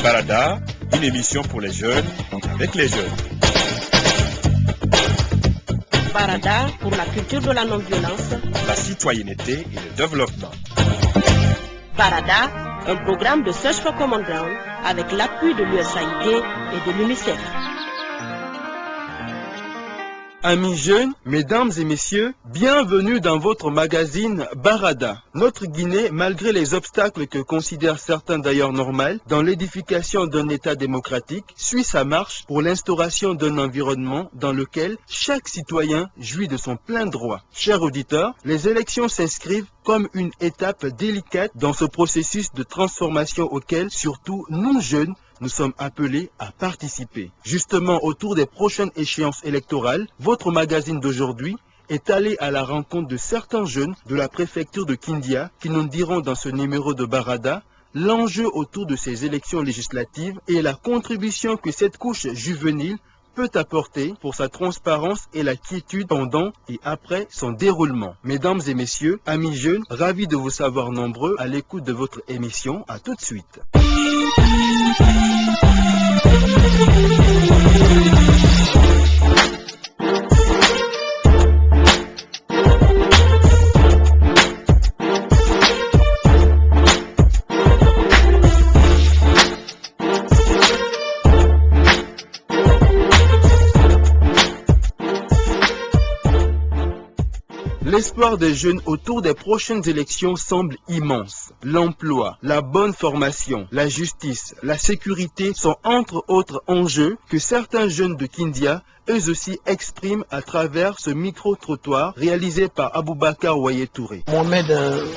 Barada, une émission pour les jeunes, avec les jeunes. Barada pour la culture de la non-violence, la citoyenneté et le développement. Barada, un programme de Search for Common Ground avec l'appui de l'USAID et de l'UNICEF. Amis jeunes, mesdames et messieurs, bienvenue dans votre magazine Barada. Notre Guinée, malgré les obstacles que considèrent certains d'ailleurs normaux, dans l'édification d'un État démocratique, suit sa marche pour l'instauration d'un environnement dans lequel chaque citoyen jouit de son plein droit. Chers auditeurs, les élections s'inscrivent comme une étape délicate dans ce processus de transformation auquel, surtout nous jeunes, nous sommes appelés à participer. Justement, autour des prochaines échéances électorales, votre magazine d'aujourd'hui est allé à la rencontre de certains jeunes de la préfecture de Kindia qui nous diront dans ce numéro de Barada l'enjeu autour de ces élections législatives et la contribution que cette couche juvénile peut apporter pour sa transparence et la quiétude pendant et après son déroulement. Mesdames et messieurs, amis jeunes, ravis de vous savoir nombreux à l'écoute de votre émission. À tout de suite. L'espoir des jeunes autour des prochaines élections semble immense. L'emploi, la bonne formation, la justice, la sécurité sont entre autres enjeux que certains jeunes de Kindia eux aussi expriment à travers ce micro-trottoir réalisé par Aboubakar Ouaye Touré. Mohamed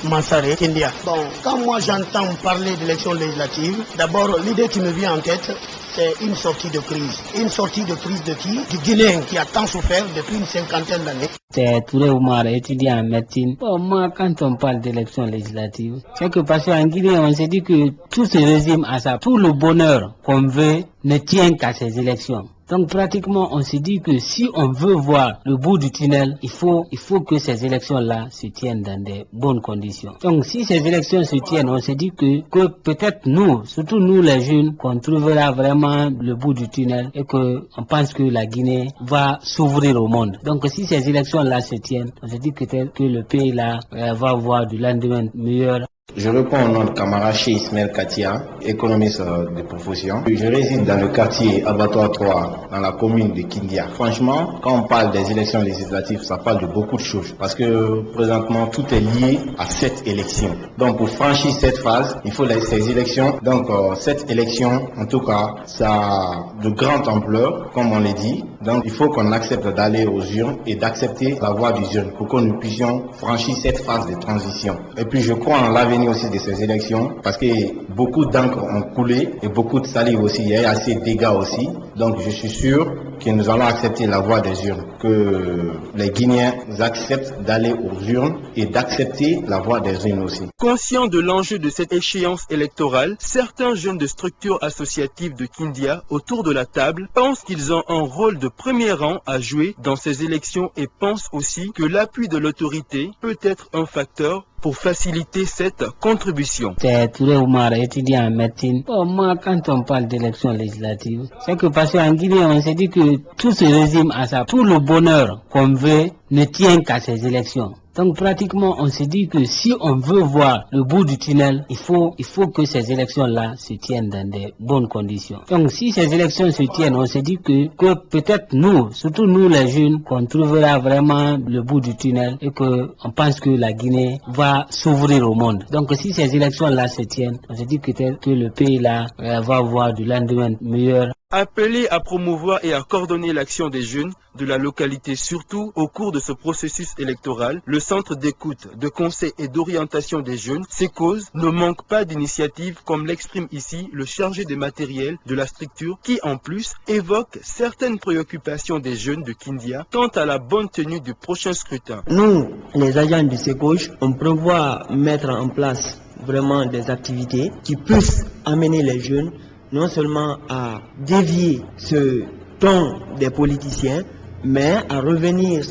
Mansare, Kindia. Bon, quand moi j'entends parler d'élections législatives, d'abord l'idée qui me vient en tête, c'est une sortie de crise. Une sortie de crise de qui? Du Guinéen qui a tant souffert depuis une cinquantaine d'années. C'est Touré Oumar, étudiant en médecine. Bon, moi, quand on parle d'élections législatives, c'est que parce qu'en Guinée, on s'est dit que tout ce régime a ça. Tout le bonheur qu'on veut ne tient qu'à ces élections. Donc pratiquement, on s'est dit que si on veut voir le bout du tunnel, il faut que ces élections-là se tiennent dans des bonnes conditions. Donc si ces élections se tiennent, on s'est dit que peut-être nous, surtout nous les jeunes, qu'on trouvera vraiment le bout du tunnel et qu'on pense que la Guinée va s'ouvrir au monde. Donc si ces élections-là se tiennent, on s'est dit que le pays-là va avoir du lendemain meilleur. Je réponds au nom de camarade chez Ismaël Katia, économiste de profession. Je réside dans le quartier Abattoir 3, dans la commune de Kindia. Franchement, quand on parle des élections législatives, ça parle de beaucoup de choses. Parce que présentement, tout est lié à cette élection. Donc pour franchir cette phase, il faut ces élections. Donc cette élection, en tout cas, ça a de grande ampleur, comme on l'a dit. Donc il faut qu'on accepte d'aller aux urnes et d'accepter la voie des urnes pour que nous puissions franchir cette phase de transition. Et puis je crois en l'avenir aussi de ces élections parce que beaucoup d'encre ont coulé et beaucoup de salive aussi, il y a assez de dégâts aussi. Donc je suis sûr que nous allons accepter la voie des urnes, que les Guinéens acceptent d'aller aux urnes et d'accepter la voie des urnes aussi. Conscients de l'enjeu de cette échéance électorale, certains jeunes de structures associatives de Kindia autour de la table pensent qu'ils ont un rôle de premier rang à jouer dans ces élections et pensent aussi que l'appui de l'autorité peut être un facteur pour faciliter cette contribution. C'est Touré Oumar, étudiant en médecine. Bon, moi, quand on parle d'élections législatives, c'est que parce qu'en Guinée, on s'est dit que tout ce régime a ça. Tout le bonheur qu'on veut ne tient qu'à ces élections. Donc pratiquement, on s'est dit que si on veut voir le bout du tunnel, il faut que ces élections-là se tiennent dans des bonnes conditions. Donc si ces élections se tiennent, on s'est dit que peut-être nous, surtout nous les jeunes, qu'on trouvera vraiment le bout du tunnel et qu'on pense que la Guinée va s'ouvrir au monde. Donc si ces élections-là se tiennent, on s'est dit que le pays-là va avoir du lendemain meilleur. Appelé à promouvoir et à coordonner l'action des jeunes de la localité, surtout au cours de ce processus électoral, le Centre d'écoute, de conseil et d'orientation des jeunes, ces causes, ne manquent pas d'initiatives comme l'exprime ici le chargé des matériels de la structure qui en plus évoque certaines préoccupations des jeunes de Kindia quant à la bonne tenue du prochain scrutin. Nous, les agents du CECOJ, on prévoit mettre en place vraiment des activités qui puissent amener les jeunes non seulement à dévier ce ton des politiciens, mais à revenir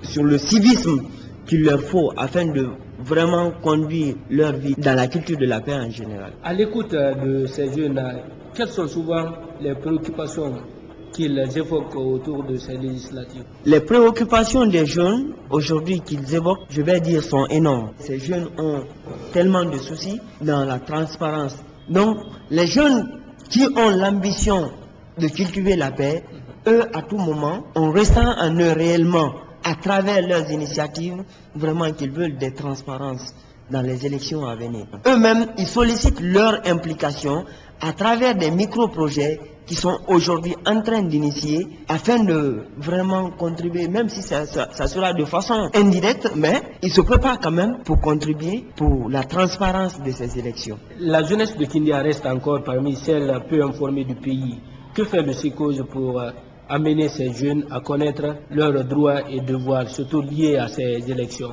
sur le civisme qu'il leur faut afin de vraiment conduire leur vie dans la culture de la paix en général. À l'écoute de ces jeunes, quelles sont souvent les préoccupations qu'ils évoquent autour de ces législatives? Les préoccupations des jeunes aujourd'hui qu'ils évoquent, je vais dire, sont énormes. Ces jeunes ont tellement de soucis dans la transparence. Donc, les jeunes qui ont l'ambition de cultiver la paix, eux, à tout moment, on ressent en eux réellement, à travers leurs initiatives, vraiment qu'ils veulent des transparences dans les élections à venir. Eux-mêmes, ils sollicitent leur implication à travers des micro-projets qui sont aujourd'hui en train d'initier afin de vraiment contribuer, même si ça sera de façon indirecte, mais ils se préparent quand même pour contribuer pour la transparence de ces élections. La jeunesse de Kindia reste encore parmi celles peu informées du pays. Que fait le SECOJ pour amener ces jeunes à connaître leurs droits et devoirs, surtout liés à ces élections?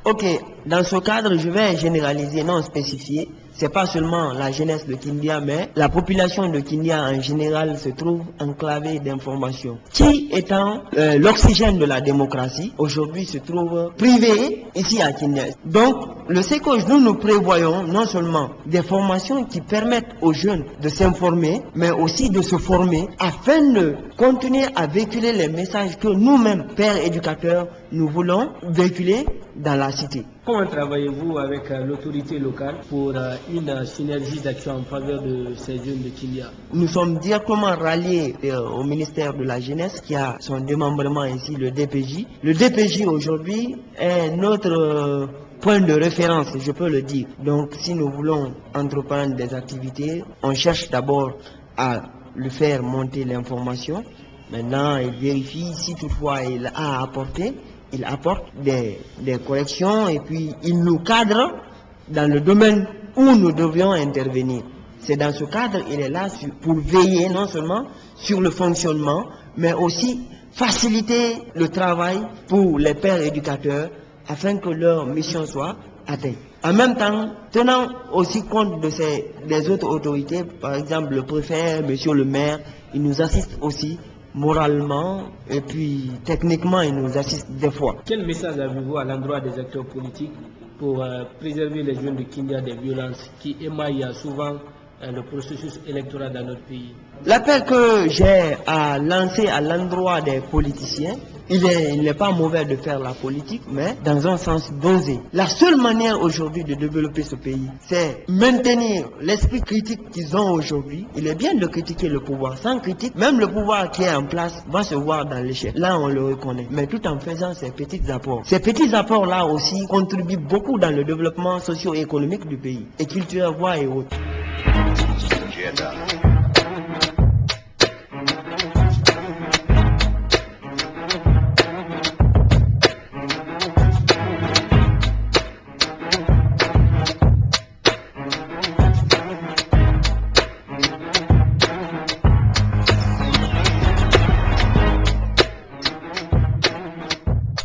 Ok, dans ce cadre, je vais généraliser, non spécifier. C'est pas seulement la jeunesse de Kindia, mais la population de Kindia en général se trouve enclavée d'informations. Qui étant l'oxygène de la démocratie, aujourd'hui se trouve privé ici à Kindia. Donc, le SECOJ, nous prévoyons non seulement des formations qui permettent aux jeunes de s'informer, mais aussi de se former afin de continuer à véhiculer les messages que nous-mêmes, pères éducateurs, nous voulons véhiculer dans la cité. Comment travaillez-vous avec l'autorité locale pour une synergie d'action en faveur de ces jeunes de Kindia? Nous sommes directement ralliés au ministère de la Jeunesse qui a son démembrement ici, le DPJ. Le DPJ aujourd'hui est notre point de référence, je peux le dire. Donc si nous voulons entreprendre des activités, on cherche d'abord à lui faire monter l'information. Maintenant, il vérifie si toutefois il a apporté. Il apporte des corrections et puis il nous cadre dans le domaine où nous devions intervenir. C'est dans ce cadre il est là pour veiller non seulement sur le fonctionnement, mais aussi faciliter le travail pour les pères éducateurs afin que leur mission soit atteinte. En même temps, tenant aussi compte des autres autorités, par exemple le préfet, monsieur le maire, il nous assiste aussi moralement et puis techniquement il nous assiste des fois. Quel message avez-vous à l'endroit des acteurs politiques pour préserver les jeunes de Kindia des violences qui émaillent souvent le processus électoral dans notre pays? L'appel que j'ai à lancer à l'endroit des politiciens, il n'est pas mauvais de faire la politique, mais dans un sens dosé. La seule manière aujourd'hui de développer ce pays, c'est maintenir l'esprit critique qu'ils ont aujourd'hui. Il est bien de critiquer le pouvoir. Sans critique, même le pouvoir qui est en place va se voir dans l'échec. Là, on le reconnaît. Mais tout en faisant ces petits apports. Ces petits apports-là aussi contribuent beaucoup dans le développement socio-économique du pays. Et culturel, voix et autres.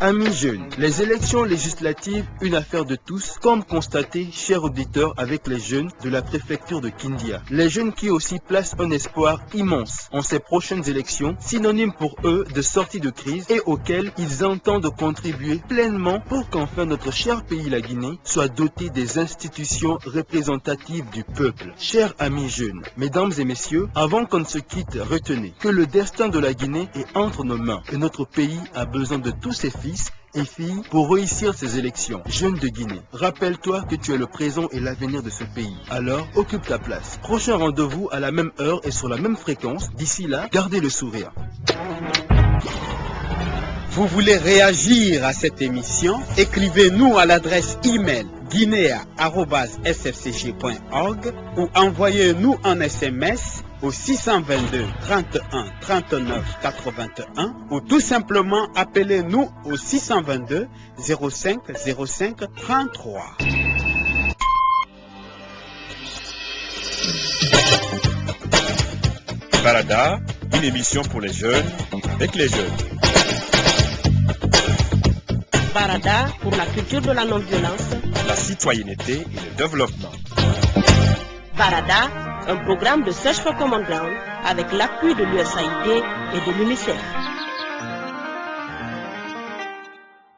Amis jeunes, les élections législatives, une affaire de tous, comme constaté, chers auditeurs, avec les jeunes de la préfecture de Kindia. Les jeunes qui aussi placent un espoir immense en ces prochaines élections, synonyme pour eux de sortie de crise et auxquelles ils entendent contribuer pleinement pour qu'enfin notre cher pays, la Guinée, soit doté des institutions représentatives du peuple. Chers amis jeunes, mesdames et messieurs, avant qu'on ne se quitte, retenez que le destin de la Guinée est entre nos mains et notre pays a besoin de tous ses fils et filles pour réussir ces élections. Jeunes de Guinée, rappelle-toi que tu es le présent et l'avenir de ce pays. Alors, occupe ta place. Prochain rendez-vous à la même heure et sur la même fréquence. D'ici là, gardez le sourire. Vous voulez réagir à cette émission? Écrivez-nous à l'adresse email guinea@sfcg.org ou envoyez-nous un SMS au 622 31 39 81 ou tout simplement appelez-nous au 622 05 05 33. Barada, une émission pour les jeunes, avec les jeunes. Barada pour la culture de la non-violence, La citoyenneté et le développement. Barada, un programme de Search for Common Ground avec l'appui de l'USAID et de l'UNICEF.